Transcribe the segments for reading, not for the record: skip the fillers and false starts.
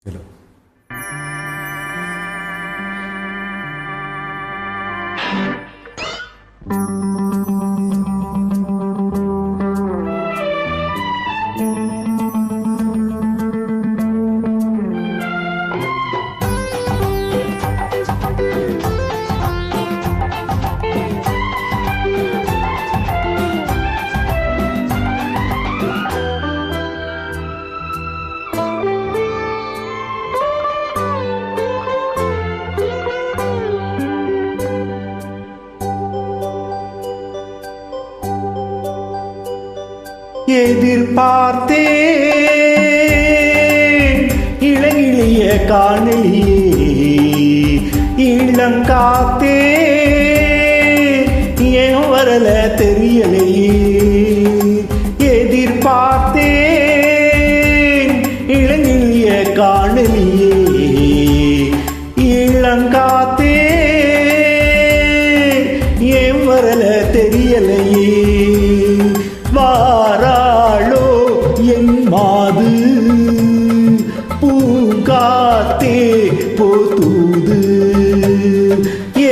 चलो। எதிர்பார்த்தேன் இளங்கிளிய காணலியே இளங்காத்தே ஏன் வரல தெரியலையே. எதிர்பார்த்தேன் இளங்கிளிய காணலியே இளங்காத்தே ஏன் வரல தெரியலையே. வாராளோ என் மாது பூங்காத்தே போதூது.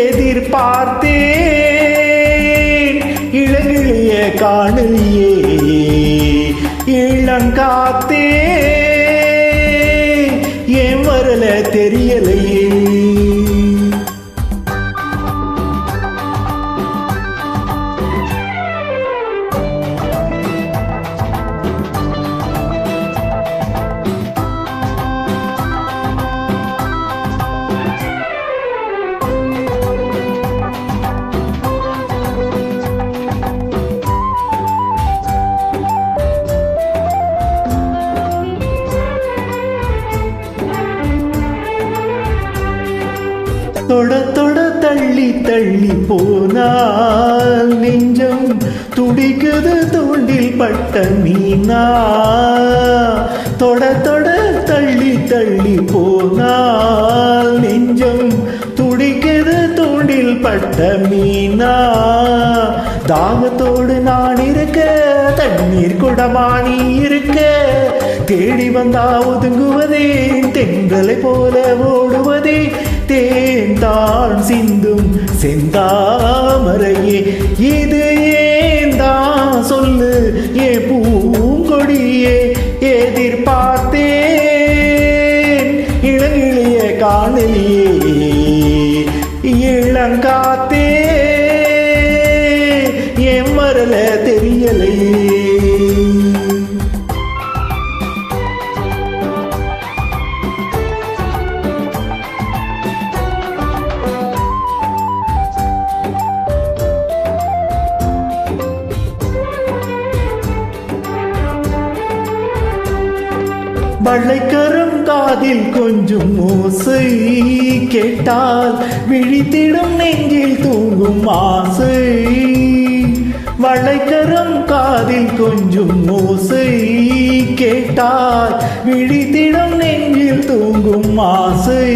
எதிர்பார்த்தேன் இளங்கிளிய காணலியே இளங்காத்தே ஏன் வரல தெரியலையே. தொட தொட தள்ளி தள்ளி போனால் நெஞ்சம் துடிக்குது தூண்டில் பட்ட மீனா. தொட தொட தள்ளி தள்ளி போனால் நெஞ்சம் துடிக்குது தூண்டில் பட்ட மீனா. தாகத்தோடு நான் இருக்க தண்ணீர் குடமானி இருக்க தேடி வந்தா ஒதுங்குவதே தென்றலை போல ஓடுவதே. தேன் தான் சிந்தும் செந்தாமரையே இது ஏன் தான் சொல்லு ஏ பூங்கொடியே. எதிர்பார்த்தேன் இளங்கிளிய காணலியே இளங்காத்தே ஏன் வரல தெரியலையே. வளைக்கரம் காதில் கொஞ்சம் ஓசை கேட்டால் விழித்திடும் நெஞ்சில் தூங்கும் ஆசை. வளைக்கரம் காதில் கொஞ்சம் ஓசை கேட்டால் விழித்திடும் நெஞ்சில் தூங்கும் ஆசை.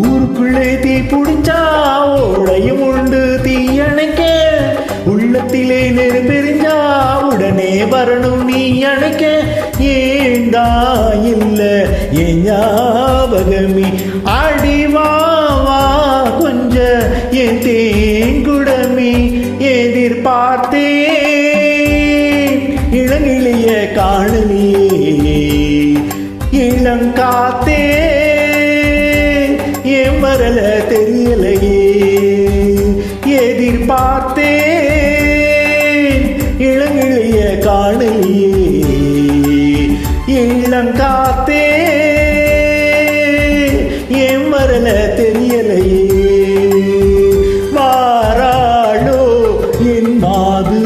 ஊருக்குள்ளே தீ புடிச்சா ஓடையும் உண்டு தீயணைக்க. உள்ளத்திலே நெருப்பெறிஞ்சா உடனே வரணும் நீ அணைக்க. ஏண்டா இல்ல என் ஞாபகமே அடிவாவா கொஞ்ச என் தேங்குடமே. எதிர்பார்த்தேன் இளங்கிளிய காணலியே இளங்காத்தே ஏன் வரல தெரியலையே. எதிர்பார்த்தேன் இளங்கிளிய காணலியே இளங்காத்தே ஏன் வரல தெரியலையே. வாராளோ என் மாது